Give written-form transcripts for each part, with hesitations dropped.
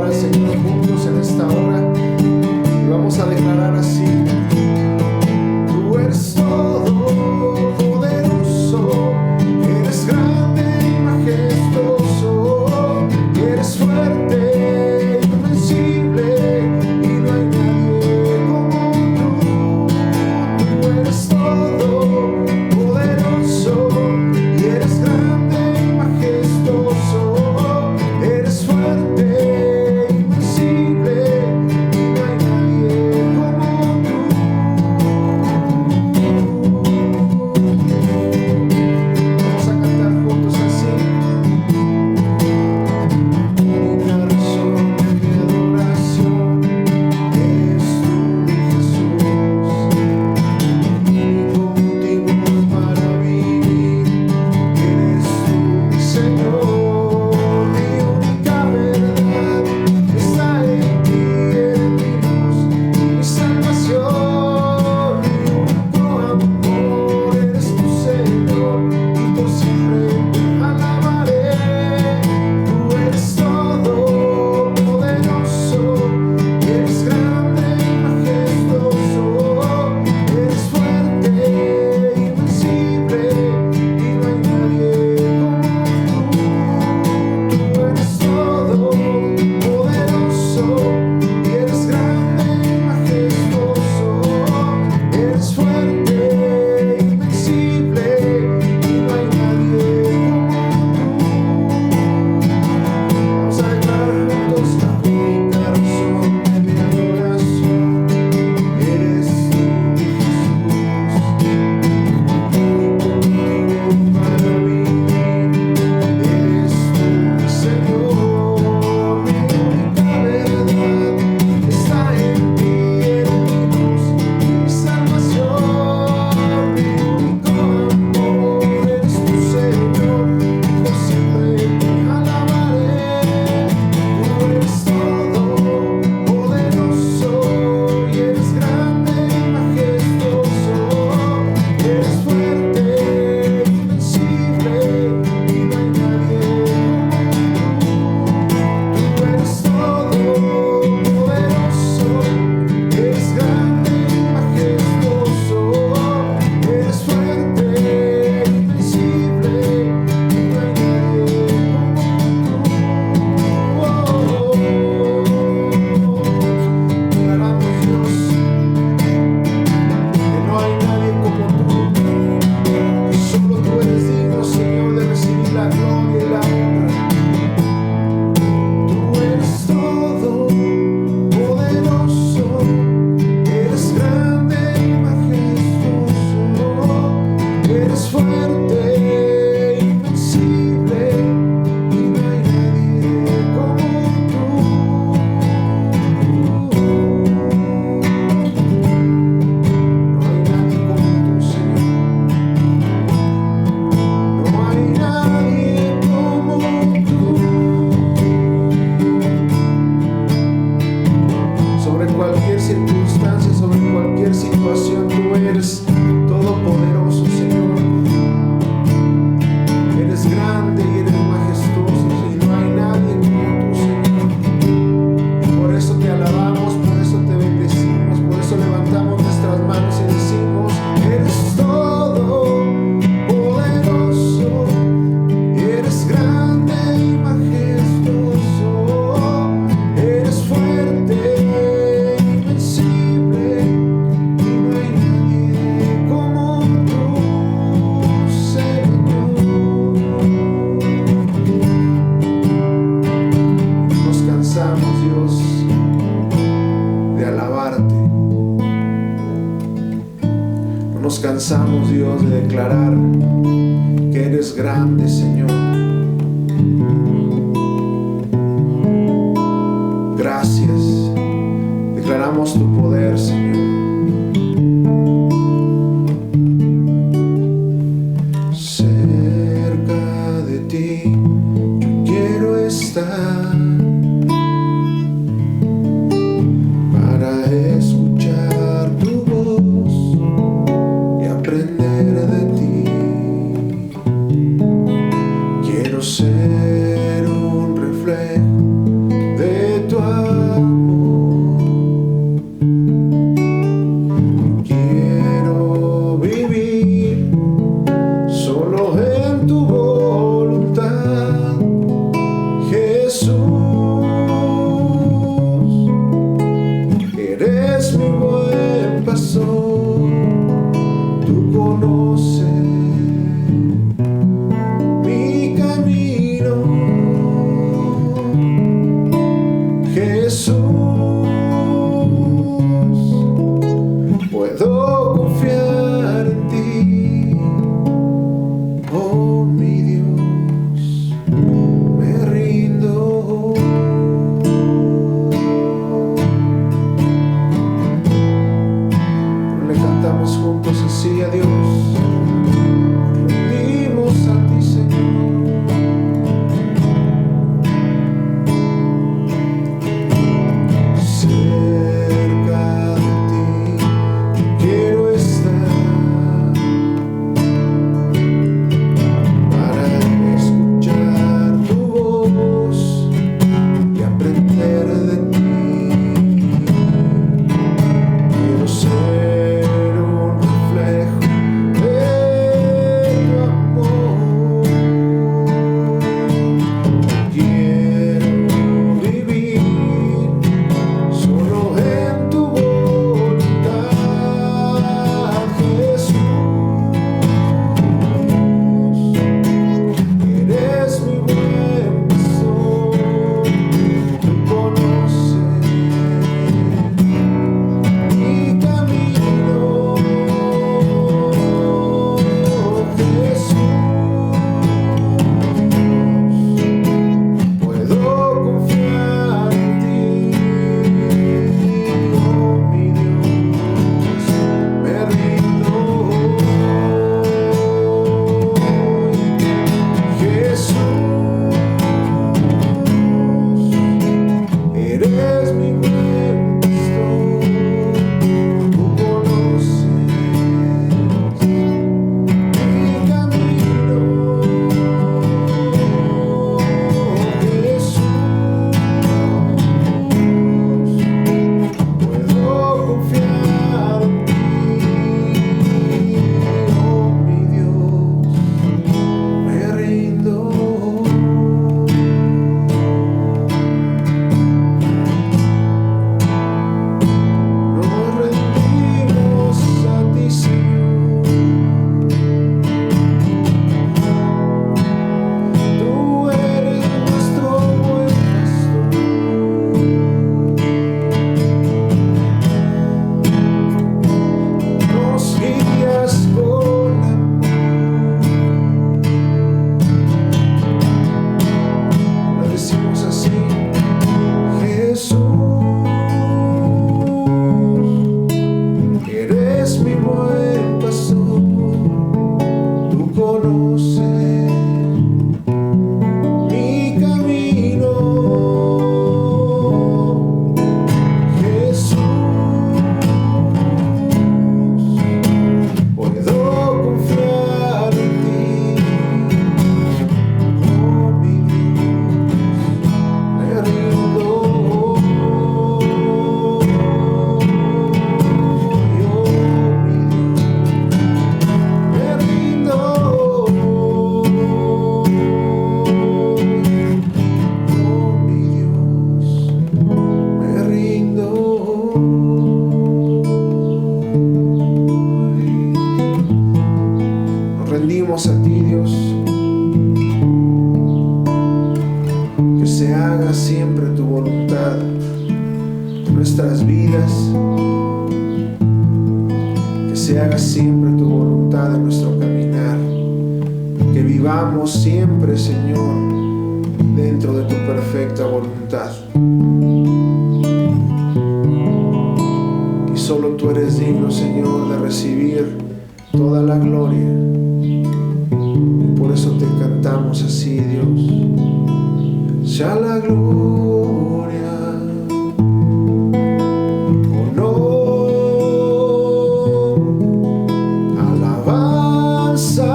al Señor juntos en esta hora y vamos a declarar así: tú eres todopoderoso, eres grande y majestuoso, eres fuerte, invencible, y no hay nadie como tú. Tú eres todopoderoso y eres grande y majestuoso, eres fuerte, invencible, y no hay nadie como tú. Vamos a cantar juntos así. Mi razón de mi adoración es tú, Jesús. Mi continuo para vivir eres tú, mi Señor. Mi única verdad está en ti, eres mi luz y mi salvación. Mi único amor eres tu Señor, y por siempre te alabaré. Tú eres todopoderoso, eres grande y majestuoso, eres fuerte, invencible, y no hay nadie como tú. Tú eres todopoderoso y eres grande y majestuoso, eres fuerte, invencible, y no hay nadie como tú. Vamos a declarar juntos: la única razón de mi adoración eres tú, Jesús. Mi contigo para vivir eres tú, mi Señor. Mi única verdad está en ti, eres mi luz y mi salvación. Mi único amor eres tu Señor, y por siempre te alabaré. Tú eres todopoderoso y eres grande y majestuoso, eres fuerte, invencible, y no hay nadie como tú. Tú eres todopoderoso, eres grande y majestuoso, eres fuerte, invencible, y no hay nadie como tú. Declaramos, Dios, que no hay nadie como tú, que solo tú eres digno, Señor, de recibir la gloria y la honra. Tú eres todopoderoso, eres grande y majestuoso, eres fuerte, invencible, y no hay nadie como tú. No hay nadie como tú, Señor. No hay nadie como tú. Sobre cualquier circunstancia, sobre cualquier situación, tú eres todopoderoso, Señor. Eres grande y eres majestuoso, y no hay nadie como tú, Señor. Por eso te alabamos, por eso te bendecimos, por eso levantamos nuestras manos y decimos: eres todopoderoso, eres grande y majestuoso, eres fuerte, invencible, y no hay nadie como tú, Señor. Nos cansamos, Dios, de alabarte. No nos cansamos, Dios, de declarar que eres grande, Señor. Gracias. Declaramos tu poder, Señor. Cerca de ti yo quiero estar para escuchar tu voz y aprender de ti. Quiero ser un reflejo de tu Jesús, puedo confiar en ti, oh mi Dios, me rindo. Le cantamos juntos así a Dios. Rendimos a ti, Señor. Cerca de ti quiero estar para escuchar tu voz y aprender de ti. Quiero ser un reflejo de tu amor. Quiero vivir solo en tu voluntad, Jesús. Eres mi buen pastor, tú conoces mi camino, Jesús. Puedo confiar en ti, oh mi Dios, me rindo. Jesús, eres mi buen pastor, tú conoces mi camino, Jesús. Puedo confiar en ti, oh mi Dios, me rindo. Nos rendimos a ti, Señor. Tú eres nuestro buen pastor. Nos guías con amor. Lo decimos así, Jesús, eres mi buen pastor, tú conoces mi camino, Jesús. Puedo confiar en ti, oh mi Dios, me rindo. Oh mi Dios, me rindo. Oh mi Dios, me rindo. Nos rendimos a ti, Dios. Que se haga siempre tu voluntad en nuestras vidas. Que se haga siempre tu voluntad en nuestro caminar. Que vivamos siempre, Señor, dentro de tu perfecta voluntad. Y solo tú eres digno, Señor, de recibir toda la gloria. Y por eso te cantamos así, Dios. Sea la gloria, honor, alabanza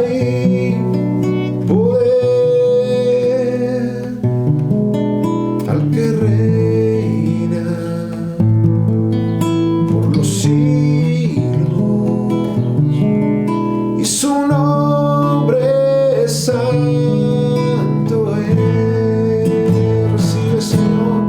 y poder al que reina por los siglos, y su nombre es santo. Recibe, Señor,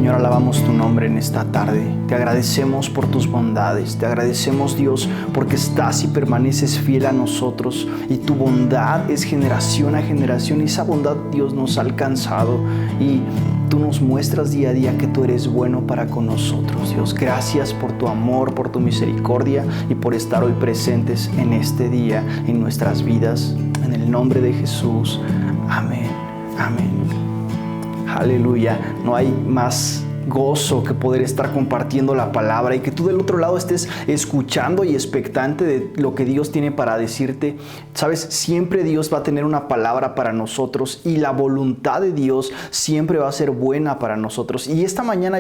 Señor, alabamos tu nombre en esta tarde. Te agradecemos por tus bondades. Te agradecemos, Dios, porque estás y permaneces fiel a nosotros. Y tu bondad es generación a generación. Y esa bondad, Dios, nos ha alcanzado. Y tú nos muestras día a día que tú eres bueno para con nosotros. Dios, gracias por tu amor, por tu misericordia y por estar hoy presentes en este día, en nuestras vidas. En el nombre de Jesús. Amén. Amén. Aleluya. No hay más gozo que poder estar compartiendo la palabra y que tú del otro lado estés escuchando y expectante de lo que Dios tiene para decirte. Sabes, siempre Dios va a tener una palabra para nosotros y la voluntad de Dios siempre va a ser buena para nosotros. Y esta mañana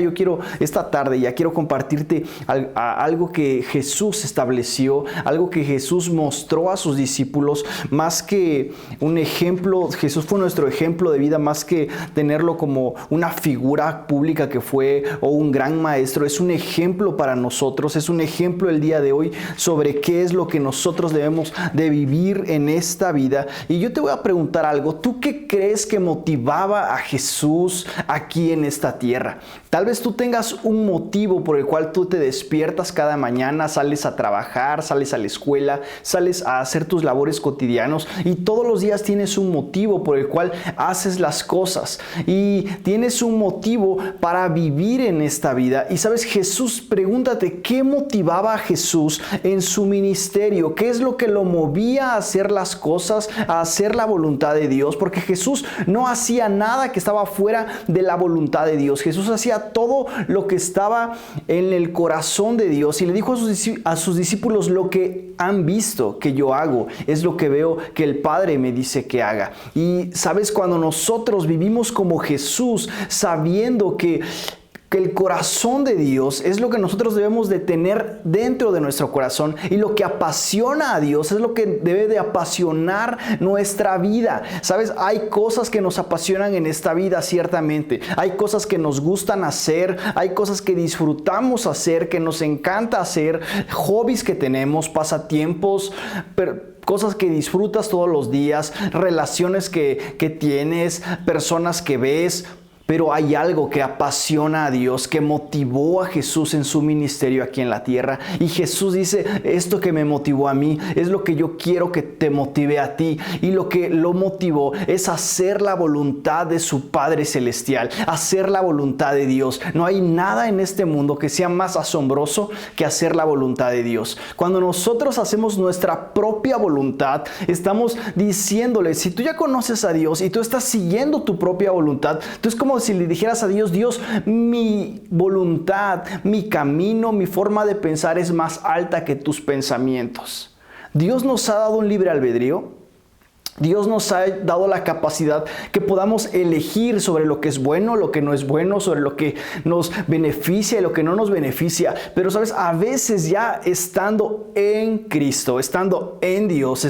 esta tarde ya quiero compartirte algo que Jesús estableció, algo que Jesús mostró a sus discípulos, más que un ejemplo. Jesús fue nuestro ejemplo de vida, más que tenerlo como una figura pública que fue o un gran maestro. Es un ejemplo para nosotros, es un ejemplo el día de hoy sobre qué es lo que nosotros debemos de vivir en esta vida. Y yo te voy a preguntar algo. ¿Tú qué crees que motivaba a Jesús aquí en esta tierra? Tal vez tú tengas un motivo por el cual tú te despiertas cada mañana, sales a trabajar, sales a la escuela, sales a hacer tus labores cotidianos y todos los días tienes un motivo por el cual haces las cosas y tienes un motivo para vivir en esta vida. Y sabes, Jesús, pregúntate qué motivaba a Jesús en su ministerio, qué es lo que lo movía a hacer las cosas, a hacer la voluntad de Dios, porque Jesús no hacía nada que estaba fuera de la voluntad de Dios. Jesús hacía todo lo que estaba en el corazón de Dios y le dijo a sus discípulos: lo que han visto que yo hago es lo que veo que el Padre me dice que haga. Y sabes, cuando nosotros vivimos como Jesús, sabiendo que el corazón de Dios es lo que nosotros debemos de tener dentro de nuestro corazón, y lo que apasiona a Dios es lo que debe de apasionar nuestra vida. Sabes, hay cosas que nos apasionan en esta vida, ciertamente. Hay cosas que nos gustan hacer, hay cosas que disfrutamos hacer, que nos encanta hacer, hobbies que tenemos, pasatiempos, cosas que disfrutas todos los días, relaciones que tienes, personas que ves. Pero hay algo que apasiona a Dios, que motivó a Jesús en su ministerio aquí en la tierra. Y Jesús dice: esto que me motivó a mí es lo que yo quiero que te motive a ti. Y lo que lo motivó es hacer la voluntad de su Padre Celestial, hacer la voluntad de Dios. No hay nada en este mundo que sea más asombroso que hacer la voluntad de Dios. Cuando nosotros hacemos nuestra propia voluntad, estamos diciéndole: si tú ya conoces a Dios y tú estás siguiendo tu propia voluntad, tú es como si le dijeras a Dios: Dios, mi voluntad, mi camino, mi forma de pensar es más alta que tus pensamientos. Dios nos ha dado un libre albedrío. Dios nos ha dado la capacidad que podamos elegir sobre lo que es bueno, lo que no es bueno, sobre lo que nos beneficia y lo que no nos beneficia. Pero sabes, a veces ya estando en Cristo, estando en Dios,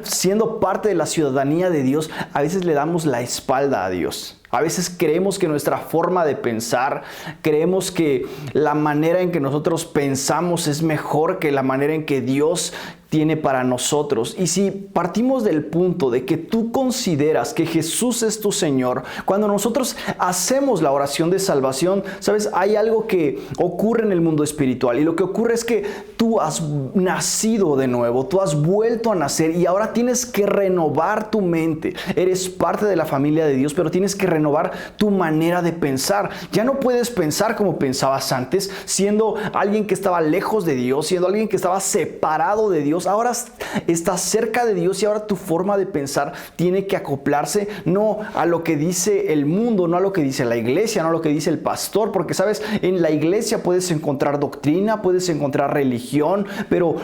siendo parte de la ciudadanía de Dios, a veces le damos la espalda a Dios. A veces creemos que nuestra forma de pensar, creemos que la manera en que nosotros pensamos es mejor que la manera en que Dios tiene para nosotros. Y si partimos del punto de que tú consideras que Jesús es tu Señor, cuando nosotros hacemos la oración de salvación, sabes, hay algo que ocurre en el mundo espiritual, y lo que ocurre es que tú has nacido de nuevo, tú has vuelto a nacer y ahora tienes que renovar tu mente. Eres parte de la familia de Dios, pero tienes que renovar tu manera de pensar. Ya no puedes pensar como pensabas antes, siendo alguien que estaba lejos de Dios, siendo alguien que estaba separado de Dios. Ahora estás cerca de Dios y ahora tu forma de pensar tiene que acoplarse no a lo que dice el mundo, no a lo que dice la iglesia, no a lo que dice el pastor, porque sabes, en la iglesia puedes encontrar doctrina, puedes encontrar religión, pero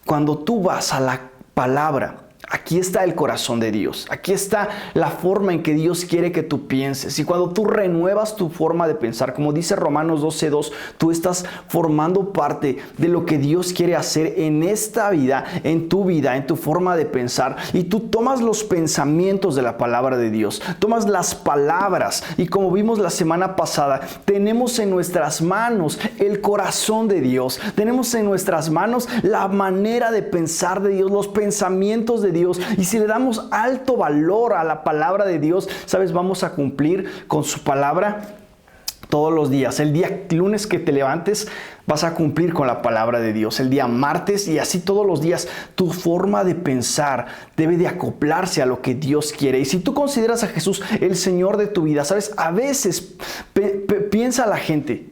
cuando tú vas a la palabra, aquí está el corazón de Dios. Aquí está la forma en que Dios quiere que tú pienses. Y cuando tú renuevas tu forma de pensar, como dice Romanos 12:2, tú estás formando parte de lo que Dios quiere hacer en esta vida, en tu forma de pensar. Y tú tomas los pensamientos de la palabra de Dios, tomas las palabras. Y como vimos la semana pasada, tenemos en nuestras manos el corazón de Dios. Tenemos en nuestras manos la manera de pensar de Dios, los pensamientos de Dios. Y si le damos alto valor a la palabra de Dios, ¿sabes? Vamos a cumplir con su palabra. todos los días. El día lunes que te levantes vas a cumplir con la palabra de Dios. El día martes y así todos los días. Tu forma de pensar debe de acoplarse a lo que Dios quiere. Y si tú consideras a Jesús el Señor de tu vida, ¿sabes? A veces piensa la gente,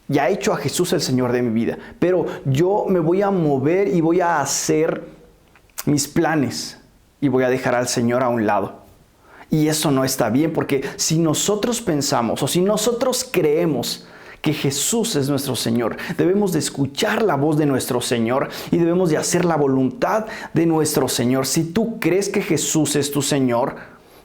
ya he hecho a Jesús el Señor de mi vida, pero yo me voy a mover y voy a hacer mis planes y voy a dejar al Señor a un lado. Y eso no está bien, porque si nosotros pensamos o si nosotros creemos que Jesús es nuestro Señor, debemos de escuchar la voz de nuestro Señor y debemos de hacer la voluntad de nuestro Señor. Si tú crees que Jesús es tu Señor,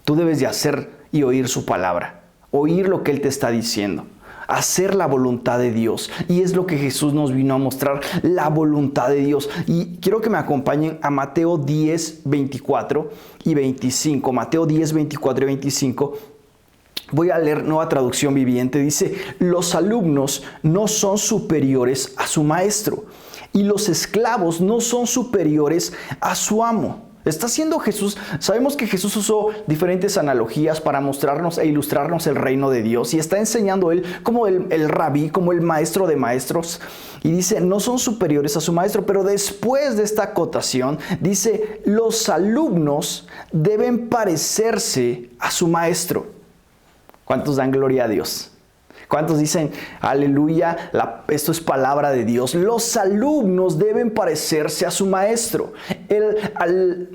tú debes de hacer y oír su palabra, oír lo que Él te está diciendo, hacer la voluntad de Dios. Y es lo que Jesús nos vino a mostrar, la voluntad de Dios. Y quiero que me acompañen a Mateo 10, 24 y 25. Mateo 10, 24 y 25. Voy a leer Nueva Traducción Viviente. Dice: los alumnos no son superiores a su maestro, y los esclavos no son superiores a su amo. Está haciendo Jesús, sabemos que Jesús usó diferentes analogías para mostrarnos e ilustrarnos el reino de Dios, y está enseñando Él como el rabí, como el maestro de maestros, y dice, no son superiores a su maestro. Pero después de esta acotación, dice, los alumnos deben parecerse a su maestro. ¿Cuántos dan gloria a Dios? ¿Cuántos dicen, aleluya, esto es palabra de Dios? Los alumnos deben parecerse a su maestro.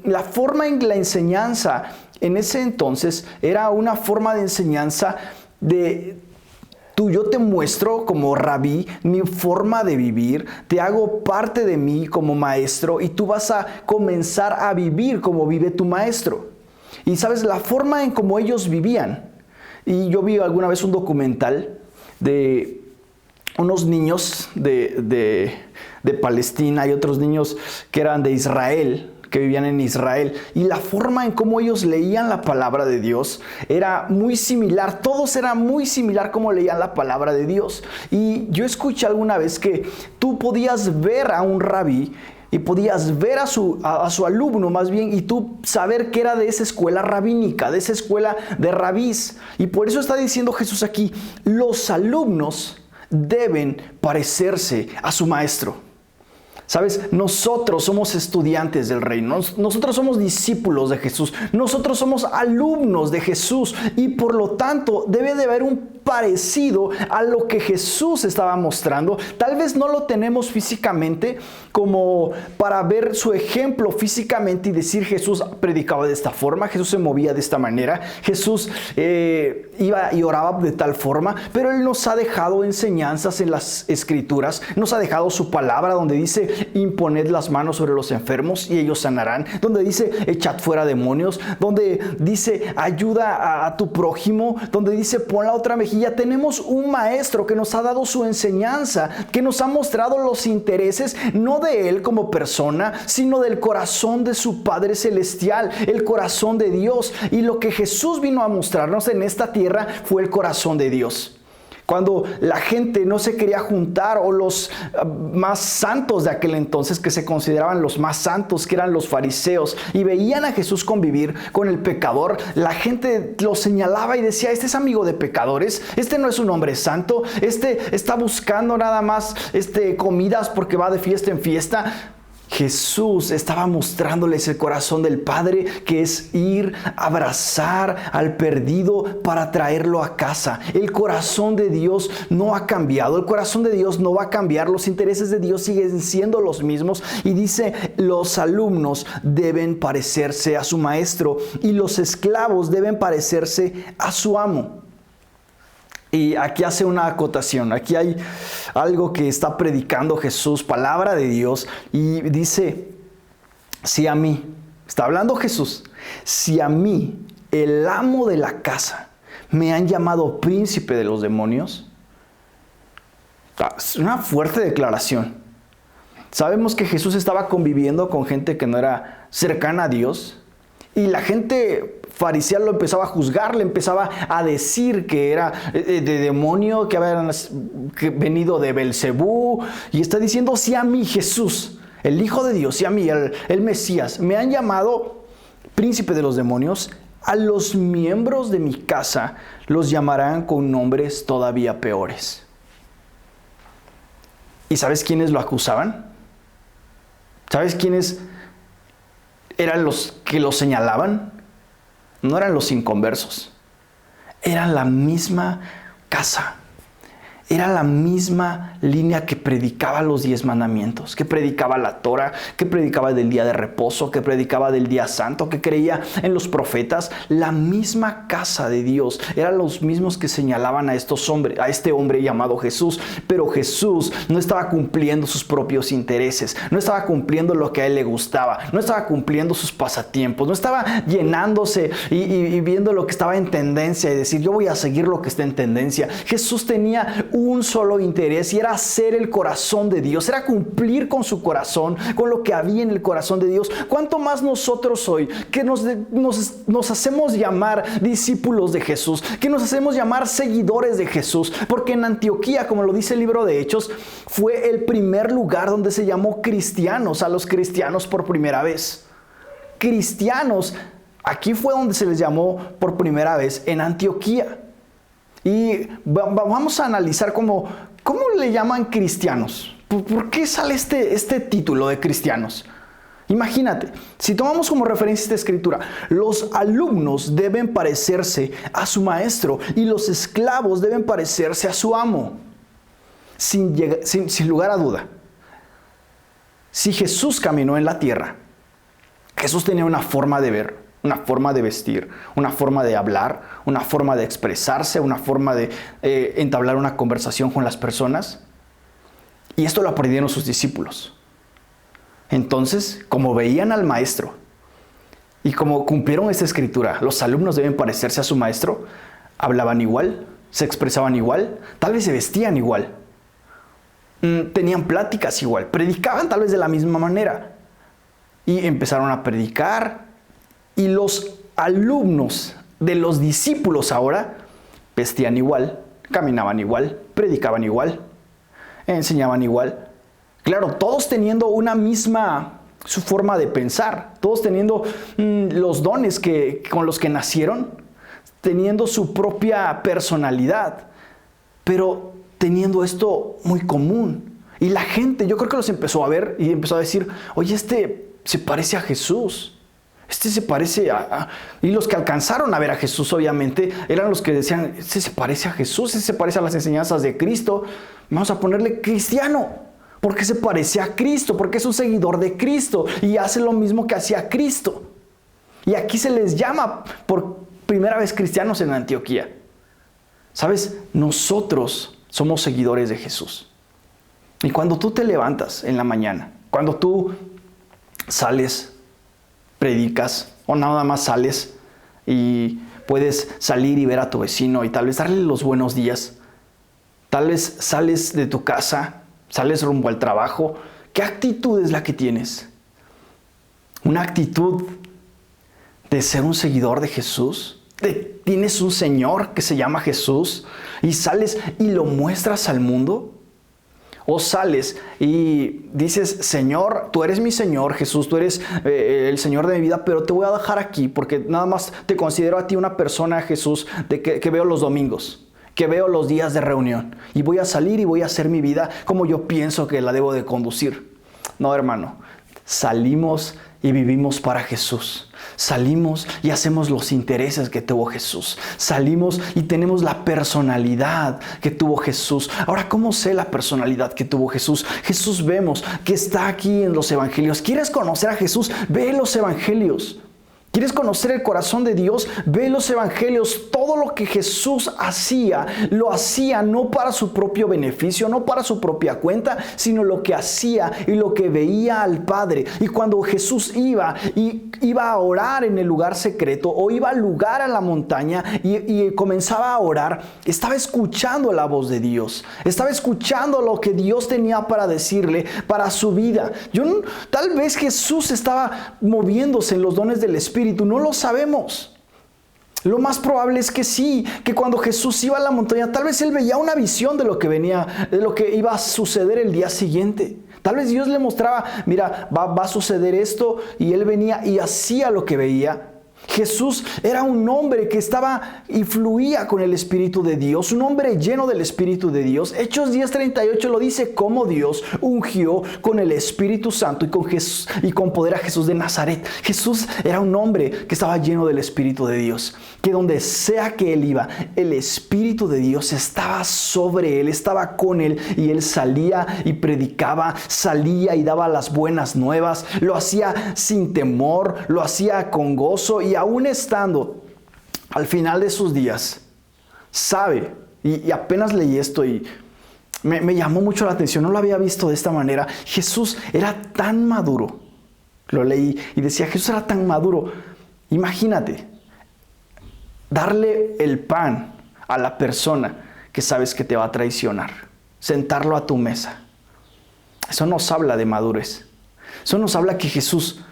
La forma en la enseñanza en ese entonces era una forma de enseñanza de yo te muestro como rabí mi forma de vivir, te hago parte de mí como maestro y tú vas a comenzar a vivir como vive tu maestro. Y sabes, la forma en cómo ellos vivían. Y yo vi alguna vez un documental de unos niños de Palestina y otros niños que eran de Israel, que vivían en Israel. Y la forma en cómo ellos leían la palabra de Dios era muy similar. Todos era muy similar como leían la palabra de Dios. Y yo escuché alguna vez que tú podías ver a un rabí y podías ver a su alumno más bien, y tú saber que era de esa escuela rabínica, de esa escuela de rabís. Y por eso está diciendo Jesús aquí, los alumnos deben parecerse a su maestro. ¿Sabes? Nosotros somos estudiantes del reino, nosotros somos discípulos de Jesús, nosotros somos alumnos de Jesús, y por lo tanto debe de haber un parecido a lo que Jesús estaba mostrando. Tal vez no lo tenemos físicamente como para ver su ejemplo físicamente y decir Jesús predicaba de esta forma, Jesús se movía de esta manera, Jesús iba y oraba de tal forma, pero Él nos ha dejado enseñanzas en las Escrituras, nos ha dejado su palabra donde dice imponed las manos sobre los enfermos y ellos sanarán, donde dice echad fuera demonios, donde dice ayuda a tu prójimo, donde dice pon la otra mejilla. Tenemos un maestro que nos ha dado su enseñanza, que nos ha mostrado los intereses no de Él como persona, sino del corazón de su Padre Celestial, el corazón de Dios. Y lo que Jesús vino a mostrarnos en esta tierra fue el corazón de Dios. Cuando la gente no se quería juntar, o los más santos de aquel entonces, que se consideraban los más santos, que eran los fariseos, y veían a Jesús convivir con el pecador, la gente lo señalaba y decía, este es amigo de pecadores, este no es un hombre santo, este está buscando nada más comidas porque va de fiesta en fiesta. Jesús estaba mostrándoles el corazón del Padre, que es ir a abrazar al perdido para traerlo a casa. El corazón de Dios no ha cambiado, el corazón de Dios no va a cambiar, los intereses de Dios siguen siendo los mismos. Y dice, los alumnos deben parecerse a su maestro y los esclavos deben parecerse a su amo. Y aquí hace una acotación, aquí hay algo que está predicando Jesús, palabra de Dios, y dice, si a mí, está hablando Jesús, si a mí, el amo de la casa, me han llamado príncipe de los demonios, es una fuerte declaración. Sabemos que Jesús estaba conviviendo con gente que no era cercana a Dios, y la gente farisea lo empezaba a juzgar, le empezaba a decir que era de demonio, que había venido de Belcebú, y está diciendo, si a mí Jesús, el Hijo de Dios, si a mí el Mesías, me han llamado príncipe de los demonios, a los miembros de mi casa los llamarán con nombres todavía peores. ¿Y sabes quiénes lo acusaban? ¿Sabes quiénes eran los que lo señalaban? No eran los inconversos. Era la misma casa. Era la misma línea que predicaba los 10 mandamientos, que predicaba la Torah, que predicaba del día de reposo, que predicaba del día santo, que creía en los profetas. La misma casa de Dios. Eran los mismos que señalaban a este hombre llamado Jesús. Pero Jesús no estaba cumpliendo sus propios intereses. No estaba cumpliendo lo que a él le gustaba. No estaba cumpliendo sus pasatiempos. No estaba llenándose y viendo lo que estaba en tendencia y decir, yo voy a seguir lo que está en tendencia. Jesús tenía un solo interés y era hacer el corazón de Dios, era cumplir con su corazón, con lo que había en el corazón de Dios. ¿Cuánto más nosotros hoy que nos hacemos llamar discípulos de Jesús, que nos hacemos llamar seguidores de Jesús? Porque en Antioquía, como lo dice el libro de Hechos, fue el primer lugar donde se llamó cristianos a los cristianos por primera vez. Cristianos, aquí fue donde se les llamó por primera vez, en Antioquía. Y vamos a analizar cómo le llaman cristianos. ¿Por qué sale este título de cristianos? Imagínate, si tomamos como referencia esta escritura, los alumnos deben parecerse a su maestro y los esclavos deben parecerse a su amo. Sin lugar a duda, si Jesús caminó en la tierra, Jesús tenía una forma de ver, una forma de vestir, una forma de hablar, una forma de expresarse, una forma de entablar una conversación con las personas. Y esto lo aprendieron sus discípulos. Entonces, como veían al maestro y como cumplieron esta escritura, los alumnos deben parecerse a su maestro, hablaban igual, se expresaban igual, tal vez se vestían igual, tenían pláticas igual, predicaban tal vez de la misma manera. Y empezaron a predicar. Y los alumnos de los discípulos ahora vestían igual, caminaban igual, predicaban igual, enseñaban igual. Claro, todos teniendo su forma de pensar, todos teniendo los dones con los que nacieron, teniendo su propia personalidad, pero teniendo esto muy común. Y la gente, yo creo que los empezó a ver y empezó a decir, oye, este se parece a Jesús. Este se parece Y los que alcanzaron a ver a Jesús, obviamente, eran los que decían, este se parece a Jesús, este se parece a las enseñanzas de Cristo. Vamos a ponerle cristiano, porque se parece a Cristo, porque es un seguidor de Cristo y hace lo mismo que hacía Cristo. Y aquí se les llama por primera vez cristianos en Antioquía. ¿Sabes? Nosotros somos seguidores de Jesús. Y cuando tú te levantas en la mañana, cuando tú sales, predicas o nada más sales y puedes salir y ver a tu vecino y tal vez darle los buenos días. Tal vez sales de tu casa, sales rumbo al trabajo. ¿Qué actitud es la que tienes? ¿Una actitud de ser un seguidor de Jesús? ¿Tienes un Señor que se llama Jesús y sales y lo muestras al mundo? O sales y dices, Señor, tú eres mi Señor, Jesús, tú eres el Señor de mi vida, pero te voy a dejar aquí porque nada más te considero a ti una persona, Jesús, que veo los domingos, que veo los días de reunión. Y voy a salir y voy a hacer mi vida como yo pienso que la debo de conducir. No, hermano, salimos y vivimos para Jesús. Salimos y hacemos los intereses que tuvo Jesús. Salimos y tenemos la personalidad que tuvo Jesús. Ahora, ¿cómo sé la personalidad que tuvo Jesús? Jesús vemos que está aquí en los evangelios. ¿Quieres conocer a Jesús? Ve los evangelios. ¿Quieres conocer el corazón de Dios? Ve los evangelios. Todo lo que Jesús hacía, lo hacía no para su propio beneficio, no para su propia cuenta, sino lo que hacía y lo que veía al Padre. Y cuando Jesús iba a orar en el lugar secreto o iba al lugar a la montaña y comenzaba a orar, estaba escuchando la voz de Dios. Estaba escuchando lo que Dios tenía para decirle para su vida. Tal vez Jesús estaba moviéndose en los dones del Espíritu. No lo sabemos. Lo más probable es que sí, que cuando Jesús iba a la montaña, tal vez él veía una visión de lo que venía, de lo que iba a suceder el día siguiente. Tal vez Dios le mostraba, mira, va a suceder esto, y él venía y hacía lo que veía. Jesús era un hombre que estaba y fluía con el Espíritu de Dios, un hombre lleno del Espíritu de Dios. Hechos 10:38 lo dice como Dios ungió con el Espíritu Santo y con poder a Jesús de Nazaret. Jesús era un hombre que estaba lleno del Espíritu de Dios, que donde sea que él iba, el Espíritu de Dios estaba sobre él, estaba con él, y él salía y predicaba, salía y daba las buenas nuevas, lo hacía sin temor, lo hacía con gozo, y aún estando al final de sus días, sabe, y apenas leí esto y me llamó mucho la atención, no lo había visto de esta manera. Jesús era tan maduro, lo leí y decía, Jesús era tan maduro. Imagínate, darle el pan a la persona que sabes que te va a traicionar, sentarlo a tu mesa. Eso nos habla de madurez. Eso nos habla que Jesús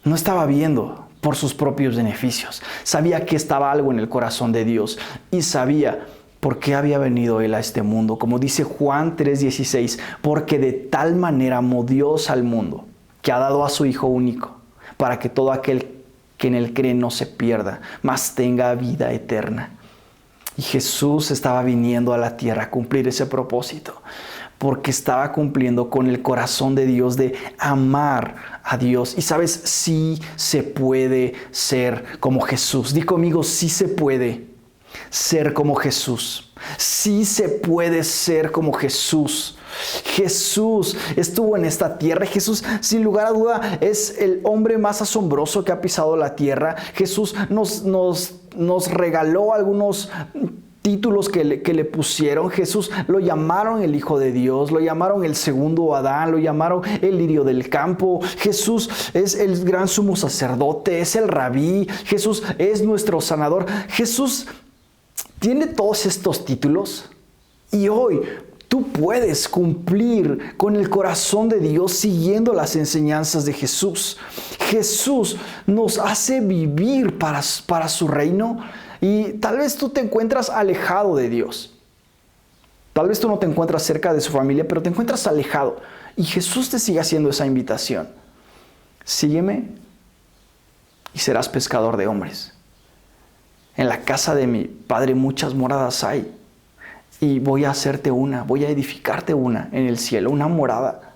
no estaba viendo por sus propios beneficios. Sabía que estaba algo en el corazón de Dios y sabía por qué había venido Él a este mundo. Como dice Juan 3:16, porque de tal manera amó Dios al mundo, que ha dado a su Hijo único, para que todo aquel que en Él cree no se pierda, mas tenga vida eterna. Y Jesús estaba viniendo a la tierra a cumplir ese propósito, porque estaba cumpliendo con el corazón de Dios de amar a Dios. Y sabes, sí se puede ser como Jesús. Di conmigo, sí se puede ser como Jesús. Sí se puede ser como Jesús. Jesús estuvo en esta tierra. Jesús, sin lugar a duda, es el hombre más asombroso que ha pisado la tierra. Jesús nos regaló algunos títulos que le pusieron. Jesús lo llamaron el Hijo de Dios, lo llamaron el segundo Adán, lo llamaron el lirio del campo. Jesús es el gran sumo sacerdote, es el rabí. Jesús es nuestro sanador. Jesús tiene todos estos títulos y hoy tú puedes cumplir con el corazón de Dios siguiendo las enseñanzas de Jesús. Jesús nos hace vivir para su reino. Y tal vez tú te encuentras alejado de Dios. Tal vez tú no te encuentras cerca de su familia, pero te encuentras alejado. Y Jesús te sigue haciendo esa invitación. Sígueme y serás pescador de hombres. En la casa de mi Padre muchas moradas hay. Y voy a hacerte una, voy a edificarte una en el cielo, una morada.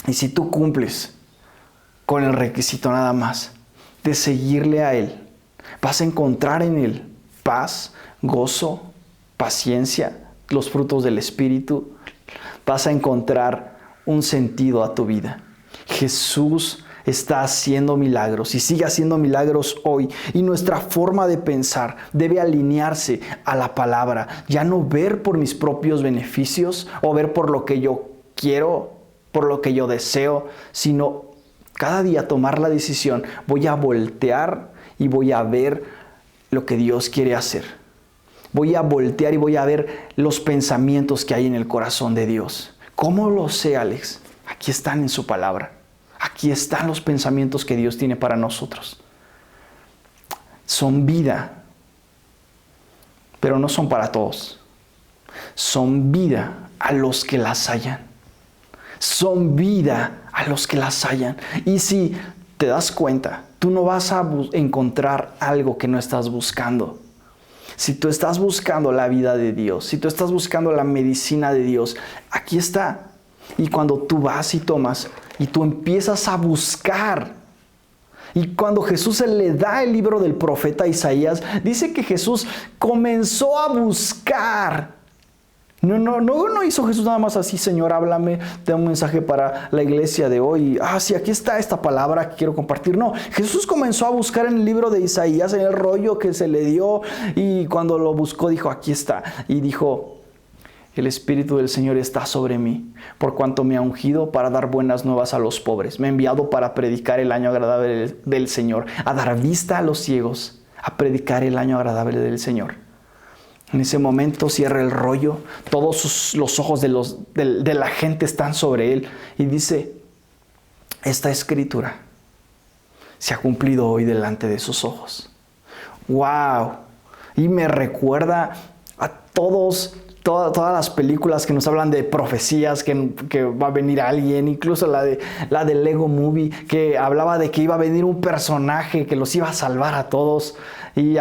Y si tú cumples con el requisito nada más de seguirle a Él, vas a encontrar en Él paz, gozo, paciencia, los frutos del Espíritu. Vas a encontrar un sentido a tu vida. Jesús está haciendo milagros y sigue haciendo milagros hoy. Y nuestra forma de pensar debe alinearse a la palabra. Ya no ver por mis propios beneficios o ver por lo que yo quiero, por lo que yo deseo, sino cada día tomar la decisión. Voy a voltear y voy a ver lo que Dios quiere hacer. Voy a voltear y voy a ver los pensamientos que hay en el corazón de Dios. ¿Cómo lo sé, Alex? Aquí están en su palabra. Aquí están los pensamientos que Dios tiene para nosotros. Son vida, pero no son para todos. Son vida a los que las hallan. Son vida a los que las hallan. Y si te das cuenta, tú no vas a encontrar algo que no estás buscando. Si tú estás buscando la vida de Dios, si tú estás buscando la medicina de Dios, aquí está. Y cuando tú vas y tomas y tú empiezas a buscar, y cuando Jesús le da el libro del profeta Isaías, dice que Jesús comenzó a buscar. No hizo Jesús nada más así, Señor, háblame, te da un mensaje para la iglesia de hoy. Sí, aquí está esta palabra que quiero compartir. No, Jesús comenzó a buscar en el libro de Isaías, en el rollo que se le dio, y cuando lo buscó dijo, aquí está. Y dijo, el Espíritu del Señor está sobre mí, por cuanto me ha ungido para dar buenas nuevas a los pobres. Me ha enviado para predicar el año agradable del Señor, a dar vista a los ciegos, a predicar el año agradable del Señor. En ese momento cierra el rollo, todos los ojos de la gente están sobre él y dice, esta escritura se ha cumplido hoy delante de sus ojos. ¡Wow! Y me recuerda a todos todas las películas que nos hablan de profecías, que va a venir alguien, incluso la de Lego Movie, que hablaba de que iba a venir un personaje que los iba a salvar a todos. Y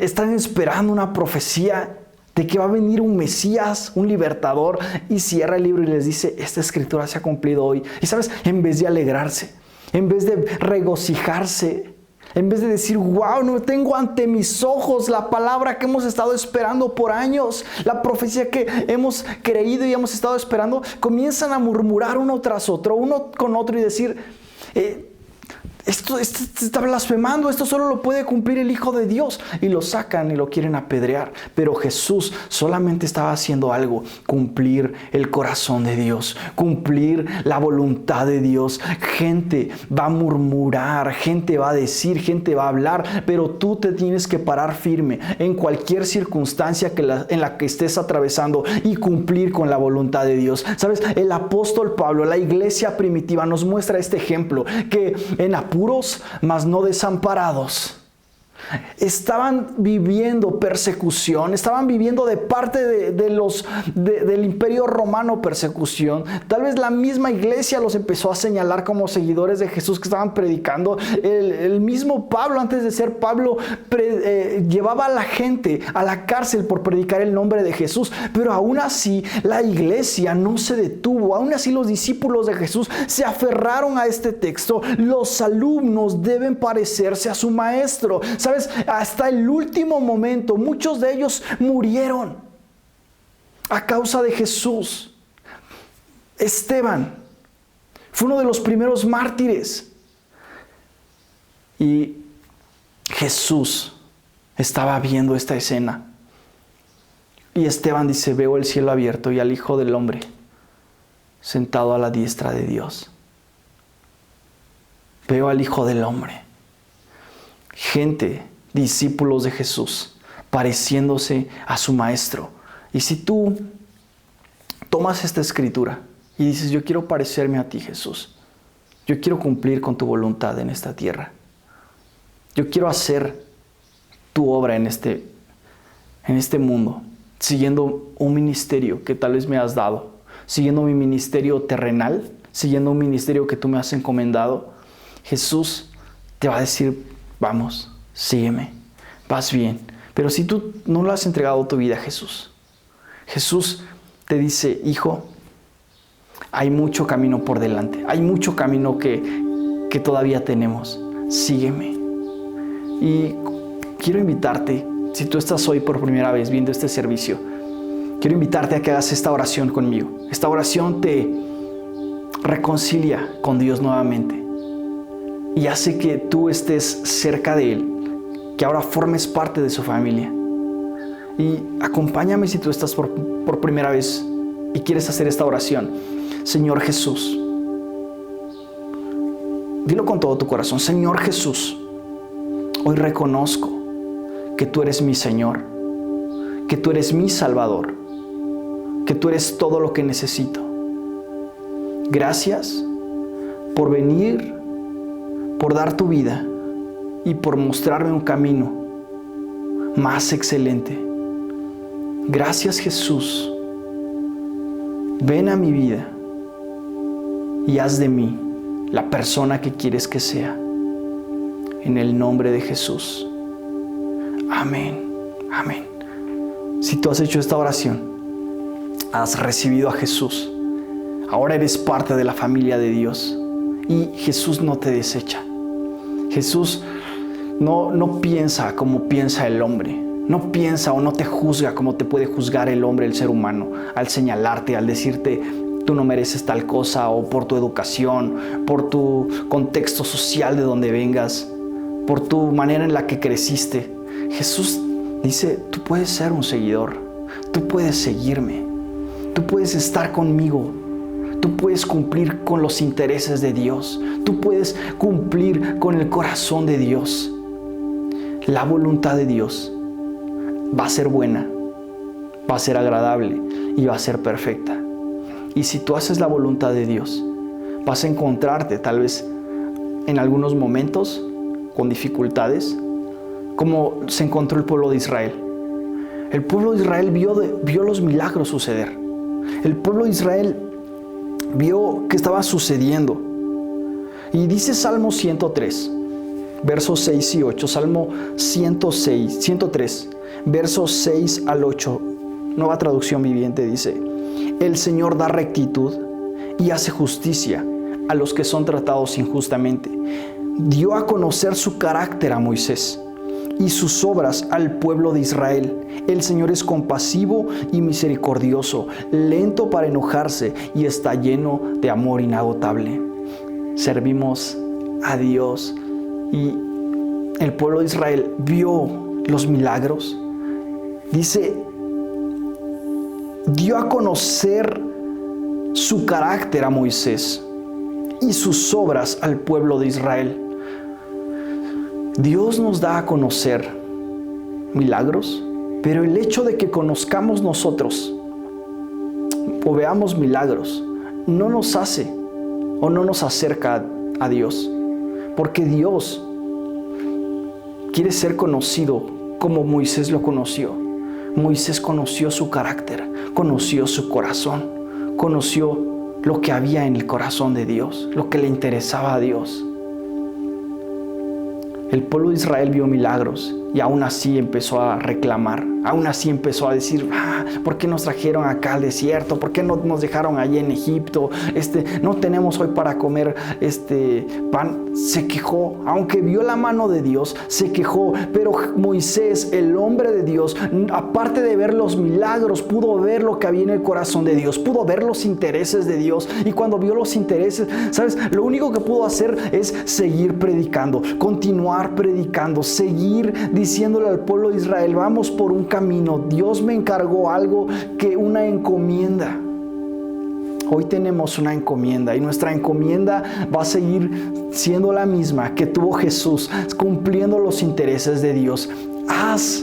están esperando una profecía de que va a venir un Mesías, un libertador, y cierra el libro y les dice, esta escritura se ha cumplido hoy. Y sabes, en vez de alegrarse, en vez de regocijarse, en vez de decir, wow, no tengo ante mis ojos la palabra que hemos estado esperando por años, la profecía que hemos creído y hemos estado esperando, comienzan a murmurar uno tras otro, uno con otro y decir, esto está blasfemando, esto solo lo puede cumplir el Hijo de Dios. Y lo sacan y lo quieren apedrear. Pero Jesús solamente estaba haciendo algo, cumplir el corazón de Dios, cumplir la voluntad de Dios. Gente va a murmurar, gente va a decir, gente va a hablar, pero tú te tienes que parar firme en cualquier circunstancia en la que estés atravesando y cumplir con la voluntad de Dios. ¿Sabes? El apóstol Pablo, la iglesia primitiva, nos muestra este ejemplo, que en apuros, mas no desamparados. Estaban viviendo persecución, estaban viviendo de parte del imperio romano persecución. Tal vez la misma iglesia los empezó a señalar como seguidores de Jesús que estaban predicando. El mismo Pablo, antes de ser Pablo, llevaba a la gente a la cárcel por predicar el nombre de Jesús. Pero aún así la iglesia no se detuvo. Aún así los discípulos de Jesús se aferraron a este texto. Los alumnos deben parecerse a su maestro. ¿Sabes? Hasta el último momento, muchos de ellos murieron a causa de Jesús. Esteban fue uno de los primeros mártires. Y Jesús estaba viendo esta escena. Y Esteban dice, veo el cielo abierto y al Hijo del Hombre sentado a la diestra de Dios. Veo al Hijo del Hombre. Gente, discípulos de Jesús, pareciéndose a su maestro. Y si tú tomas esta escritura y dices, yo quiero parecerme a ti, Jesús. Yo quiero cumplir con tu voluntad en esta tierra. Yo quiero hacer tu obra en este mundo, siguiendo un ministerio que tal vez me has dado, siguiendo mi ministerio terrenal, siguiendo un ministerio que tú me has encomendado. Jesús te va a decir, vamos, sígueme, vas bien. Pero si tú no le has entregado tu vida a Jesús, Jesús te dice, hijo, hay mucho camino por delante, hay mucho camino que todavía tenemos, sígueme. Y quiero invitarte, si tú estás hoy por primera vez viendo este servicio, quiero invitarte a que hagas esta oración conmigo. Esta oración te reconcilia con Dios nuevamente y hace que tú estés cerca de Él, que ahora formes parte de su familia. Y acompáñame si tú estás por primera vez y quieres hacer esta oración. Señor Jesús, dilo con todo tu corazón. Señor Jesús, hoy reconozco que tú eres mi Señor, que tú eres mi Salvador, que tú eres todo lo que necesito. Gracias por venir, por dar tu vida y por mostrarme un camino más excelente. Gracias, Jesús. Ven a mi vida y haz de mí la persona que quieres que sea. En el nombre de Jesús. Amén. Amén. Si tú has hecho esta oración, has recibido a Jesús, ahora eres parte de la familia de Dios y Jesús no te desecha. Jesús no piensa como piensa el hombre. No piensa o no te juzga como te puede juzgar el hombre, el ser humano, al señalarte, al decirte tú no mereces tal cosa, o por tu educación, por tu contexto social de donde vengas, por tu manera en la que creciste. Jesús dice, tú puedes ser un seguidor, tú puedes seguirme, tú puedes estar conmigo, tú puedes cumplir con los intereses de Dios, tú puedes cumplir con el corazón de Dios. La voluntad de Dios va a ser buena, va a ser agradable y va a ser perfecta. Y si tú haces la voluntad de Dios, vas a encontrarte tal vez en algunos momentos con dificultades, como se encontró el pueblo de Israel. El pueblo de Israel vio los milagros suceder. El pueblo de Israel vio que estaba sucediendo. Y dice Salmo 103, versos 6 y 8. Salmo 103, versos 6 al 8. Nueva Traducción Viviente dice: el Señor da rectitud y hace justicia a los que son tratados injustamente. Dio a conocer su carácter a Moisés y sus obras al pueblo de Israel. El Señor es compasivo y misericordioso, lento para enojarse y está lleno de amor inagotable. Servimos a Dios y el pueblo de Israel vio los milagros. Dice, dio a conocer su carácter a Moisés y sus obras al pueblo de Israel. Dios nos da a conocer milagros, pero el hecho de que conozcamos nosotros o veamos milagros no nos hace o no nos acerca a Dios, porque Dios quiere ser conocido como Moisés lo conoció. Moisés conoció su carácter, conoció su corazón, conoció lo que había en el corazón de Dios, lo que le interesaba a Dios. El pueblo de Israel vio milagros y aún así empezó a reclamar, aún así empezó a decir, ¿por qué nos trajeron acá al desierto? ¿Por qué no nos dejaron allí en Egipto? No tenemos hoy para comer pan. Se quejó, aunque vio la mano de Dios, se quejó. Pero Moisés, el hombre de Dios, aparte de ver los milagros, pudo ver lo que había en el corazón de Dios, pudo ver los intereses de Dios. Y cuando vio los intereses, ¿sabes? Lo único que pudo hacer es seguir predicando, continuar predicando, seguir diciéndole al pueblo de Israel, vamos por un camino. Dios me encargó algo, que una encomienda. Hoy tenemos una encomienda y nuestra encomienda va a seguir siendo la misma que tuvo Jesús, cumpliendo los intereses de Dios. Haz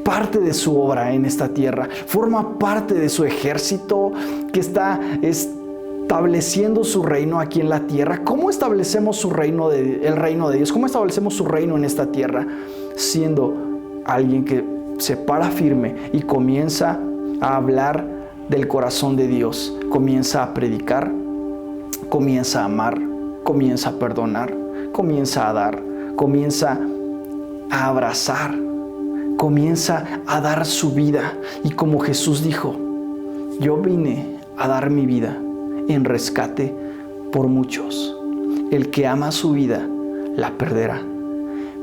parte de su obra en esta tierra, forma parte de su ejército que está estableciendo su reino aquí en la tierra. ¿Cómo establecemos el reino de Dios? ¿Cómo establecemos su reino en esta tierra? Siendo alguien que se para firme y comienza a hablar del corazón de Dios, comienza a predicar, comienza a amar, comienza a perdonar, comienza a dar, comienza a abrazar, comienza a dar su vida. Y como Jesús dijo, yo vine a dar mi vida en rescate por muchos. El que ama su vida la perderá,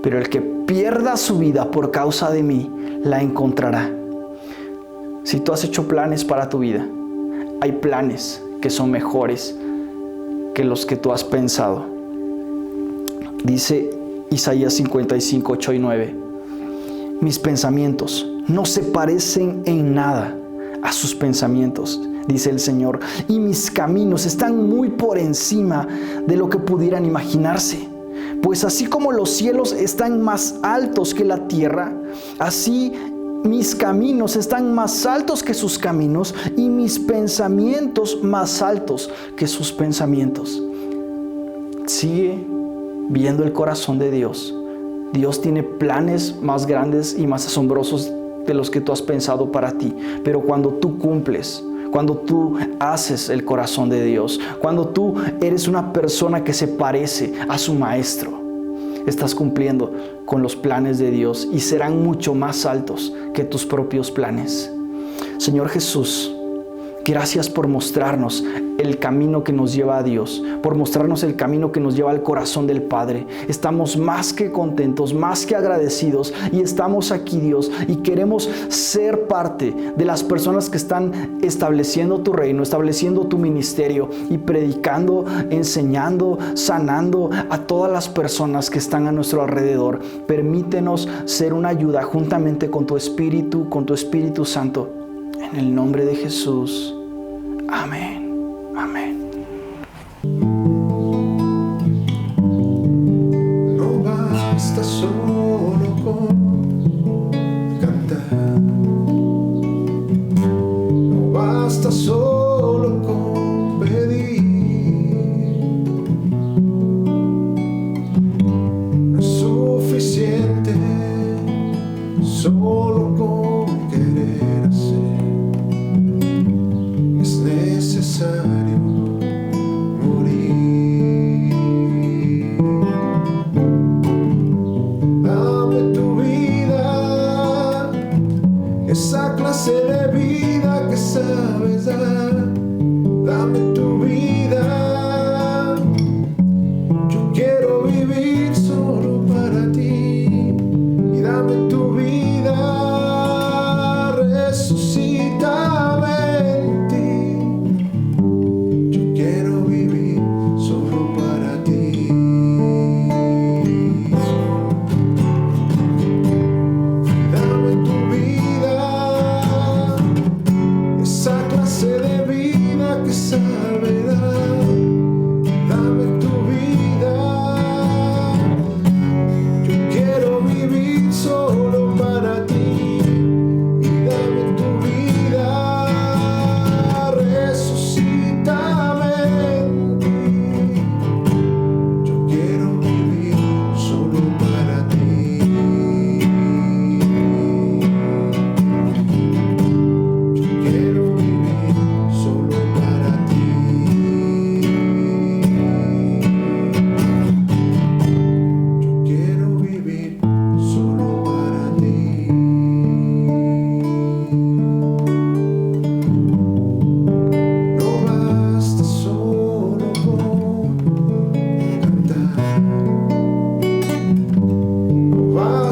pero el que pierda su vida por causa de mí la encontrará. Si tú has hecho planes para tu vida, hay planes que son mejores que los que tú has pensado. Dice Isaías 55, 8 y 9. Mis pensamientos no se parecen en nada a sus pensamientos, dice el Señor, y mis caminos están muy por encima de lo que pudieran imaginarse. Pues así como los cielos están más altos que la tierra, así mis caminos están más altos que sus caminos y mis pensamientos más altos que sus pensamientos. Sigue viendo el corazón de Dios. Dios tiene planes más grandes y más asombrosos de los que tú has pensado para ti. Pero cuando tú cumples, cuando tú haces el corazón de Dios, cuando tú eres una persona que se parece a su maestro, estás cumpliendo con los planes de Dios y serán mucho más altos que tus propios planes. Señor Jesús, gracias por mostrarnos el camino que nos lleva a Dios, por mostrarnos el camino que nos lleva al corazón del Padre. Estamos más que contentos, más que agradecidos y estamos aquí, Dios, y queremos ser parte de las personas que están estableciendo tu reino, estableciendo tu ministerio y predicando, enseñando, sanando a todas las personas que están a nuestro alrededor. Permítenos ser una ayuda juntamente con tu Espíritu Santo. En el nombre de Jesús. Amén. Amén. No basta solo con cantar, no basta solo con pedir, no es suficiente solo con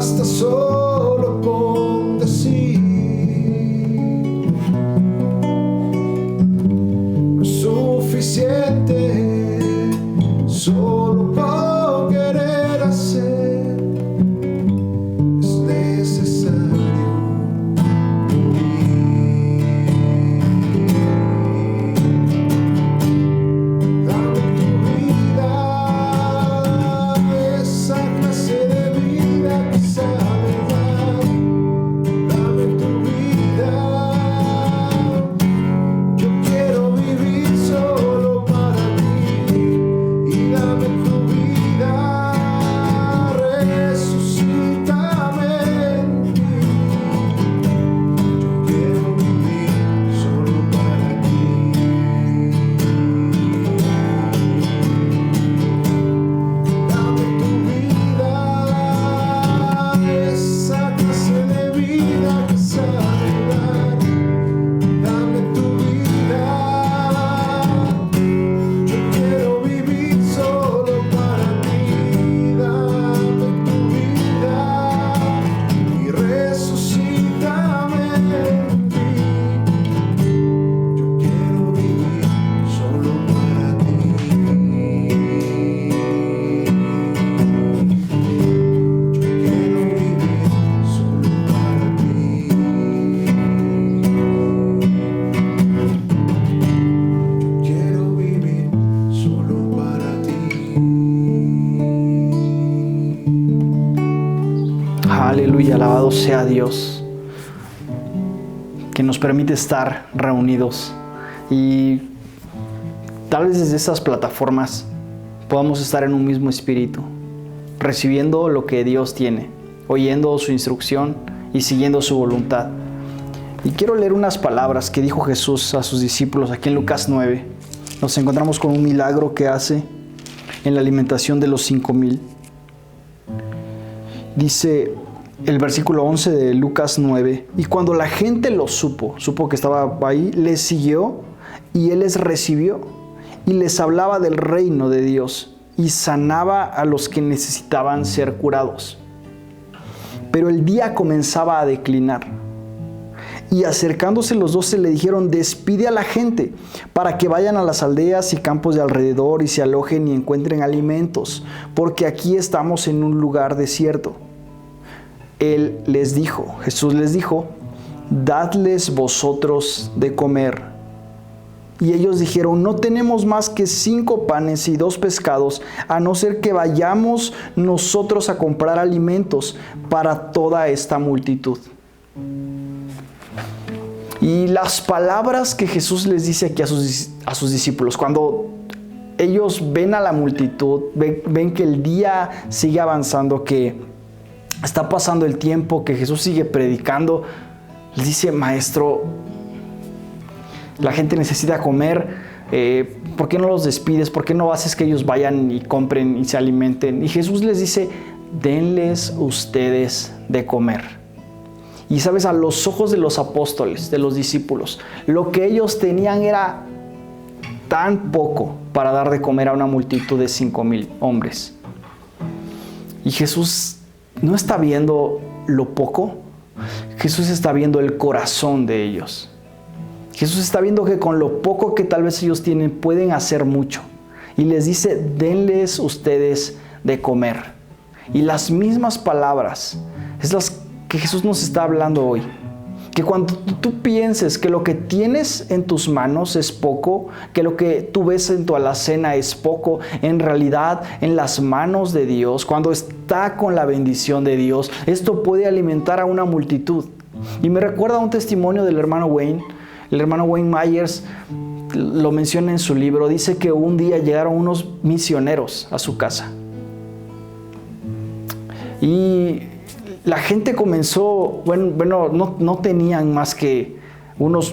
basta solo con decir, no es suficiente solo con querer hacer, es necesario morir. Dame tu vida, esa clase de vida que sabe dar. Dame tu vida, yo quiero vivir solo para ti. Y dame tu vida, resucítame en ti. Yo quiero vivir solo para ti. Dame tu vida, esa clase de vida que sabe dar. Dame tu vida, yo quiero vivir solo para ti. Dame tu vida y resucítame en ti. Yo quiero vivir solo para ti. Yo quiero vivir solo para ti. Yo quiero vivir solo para ti. Aleluya, alabado sea Dios, que nos permite estar reunidos y tal vez desde esas plataformas podamos estar en un mismo espíritu, recibiendo lo que Dios tiene, oyendo su instrucción y siguiendo su voluntad. Y quiero leer unas palabras que dijo Jesús a sus discípulos aquí en Lucas 9. Nos encontramos con un milagro que hace en la alimentación de los 5,000. Dice el versículo 11 de Lucas 9, y cuando la gente lo supo que estaba ahí, les siguió y él les recibió y les hablaba del reino de Dios y sanaba a los que necesitaban ser curados. Pero el día comenzaba a declinar y acercándose los 12 le dijeron: despide a la gente para que vayan a las aldeas y campos de alrededor y se alojen y encuentren alimentos, porque aquí estamos en un lugar desierto. Jesús les dijo: dadles vosotros de comer. Y ellos dijeron: no tenemos más que 5 panes y 2 pescados, a no ser que vayamos nosotros a comprar alimentos para toda esta multitud. Y las palabras que Jesús les dice aquí a sus discípulos, cuando ellos ven a la multitud, ven que el día sigue avanzando, que está pasando el tiempo, que Jesús sigue predicando, les dice: maestro, la gente necesita comer, ¿por qué no los despides? ¿Por qué no haces que ellos vayan y compren y se alimenten? Y Jesús les dice: denles ustedes de comer. Y sabes, a los ojos de los apóstoles, de los discípulos, lo que ellos tenían era tan poco para dar de comer a una multitud de 5,000 hombres. Y Jesús no está viendo lo poco, Jesús está viendo el corazón de ellos. Jesús está viendo que con lo poco que tal vez ellos tienen pueden hacer mucho. Y les dice: denles ustedes de comer. Y las mismas palabras es las que Jesús nos está hablando hoy. Que cuando tú pienses que lo que tienes en tus manos es poco, que lo que tú ves en tu alacena es poco, en realidad en las manos de Dios, cuando está con la bendición de Dios, esto puede alimentar a una multitud. Y me recuerda un testimonio del hermano Wayne. El hermano Wayne Myers lo menciona en su libro. Dice que un día llegaron unos misioneros a su casa. Y la gente comenzó, no tenían más que unos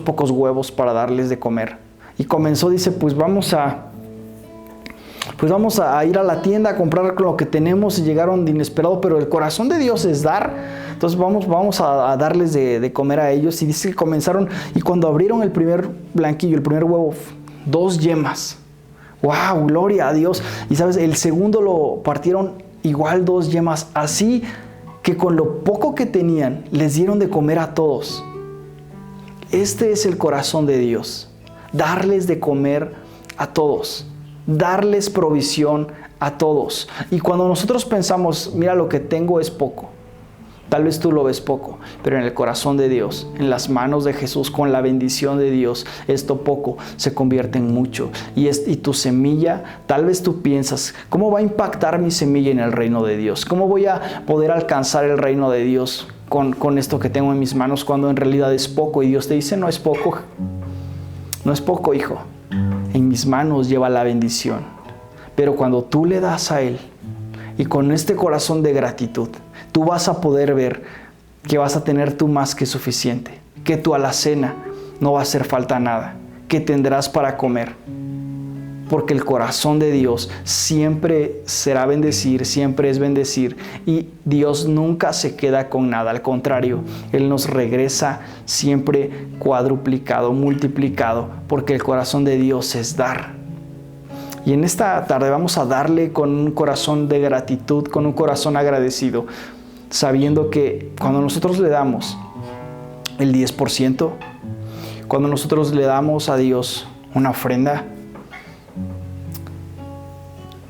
pocos huevos para darles de comer. Y comenzó, dice, pues vamos a ir a la tienda a comprar lo que tenemos, y llegaron de inesperado, pero el corazón de Dios es dar. Entonces vamos a darles de comer a ellos. Y dice que comenzaron, y cuando abrieron el primer blanquillo, el primer huevo, 2 yemas. ¡Wow! ¡Gloria a Dios! Y sabes, el segundo lo partieron igual, 2 yemas. Así que con lo poco que tenían les dieron de comer a todos. Este es el corazón de Dios, darles de comer a todos, darles provisión a todos. Y cuando nosotros pensamos, mira, lo que tengo es poco, tal vez tú lo ves poco, pero en el corazón de Dios, en las manos de Jesús, con la bendición de Dios, esto poco se convierte en mucho. Y tu semilla, tal vez tú piensas, ¿cómo va a impactar mi semilla en el reino de Dios? ¿Cómo voy a poder alcanzar el reino de Dios con esto que tengo en mis manos, cuando en realidad es poco? Y Dios te dice, no es poco, no es poco, hijo. En mis manos lleva la bendición. Pero cuando tú le das a Él, y con este corazón de gratitud, tú vas a poder ver que vas a tener tú más que suficiente, que tu alacena no va a hacer falta nada, que tendrás para comer. Porque el corazón de Dios siempre será bendecir, siempre es bendecir, y Dios nunca se queda con nada. Al contrario, Él nos regresa siempre cuadruplicado, multiplicado, porque el corazón de Dios es dar. Y en esta tarde vamos a darle con un corazón de gratitud, con un corazón agradecido, sabiendo que cuando nosotros le damos el 10%, cuando nosotros le damos a Dios una ofrenda,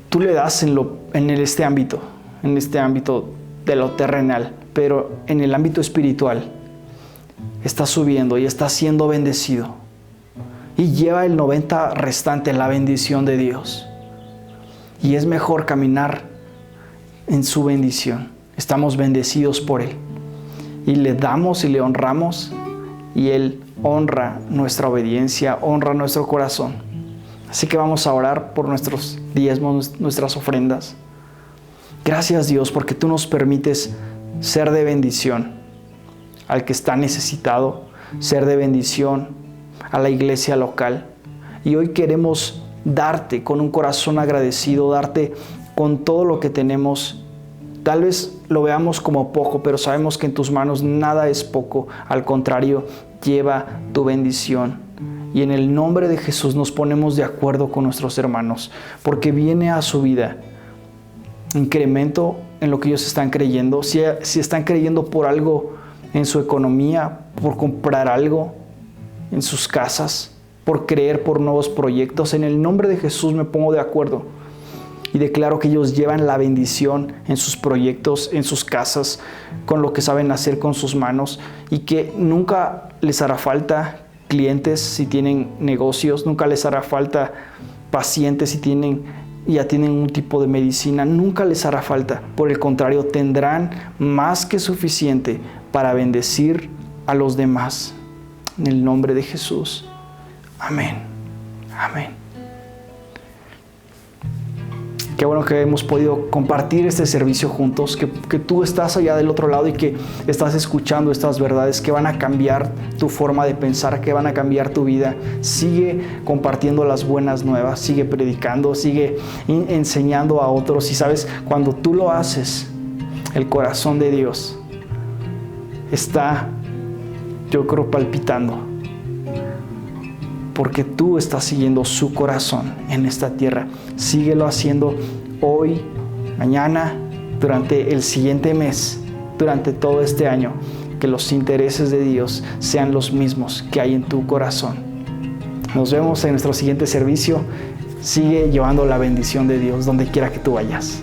tú le das en este ámbito de lo terrenal, pero en el ámbito espiritual está subiendo y está siendo bendecido. Y lleva el 90% restante, la bendición de Dios. Y es mejor caminar en su bendición. Estamos bendecidos por Él. Y le damos y le honramos, y Él honra nuestra obediencia, honra nuestro corazón. Así que vamos a orar por nuestros diezmos, nuestras ofrendas. Gracias, Dios, porque tú nos permites ser de bendición al que está necesitado, ser de bendición a la iglesia local. Y hoy queremos darte con un corazón agradecido, darte con todo lo que tenemos. Tal vez lo veamos como poco, pero sabemos que en tus manos nada es poco. Al contrario, lleva tu bendición. Y en el nombre de Jesús nos ponemos de acuerdo con nuestros hermanos, porque viene a su vida incremento en lo que ellos están creyendo. Si están creyendo por algo en su economía, por comprar algo en sus casas, por creer por nuevos proyectos, en el nombre de Jesús me pongo de acuerdo y declaro que ellos llevan la bendición en sus proyectos, en sus casas, con lo que saben hacer con sus manos, y que nunca les hará falta clientes si tienen negocios, nunca les hará falta pacientes si ya tienen un tipo de medicina, nunca les hará falta. Por el contrario, tendrán más que suficiente para bendecir a los demás. En el nombre de Jesús. Amén. Amén. Qué bueno que hemos podido compartir este servicio juntos, que tú estás allá del otro lado y que estás escuchando estas verdades que van a cambiar tu forma de pensar, que van a cambiar tu vida. Sigue compartiendo las buenas nuevas, sigue predicando, sigue enseñando a otros. Y sabes, cuando tú lo haces, el corazón de Dios está, yo creo, palpitando, porque tú estás siguiendo su corazón en esta tierra. Síguelo haciendo hoy, mañana, durante el siguiente mes, durante todo este año. Que los intereses de Dios sean los mismos que hay en tu corazón. Nos vemos en nuestro siguiente servicio. Sigue llevando la bendición de Dios donde quiera que tú vayas.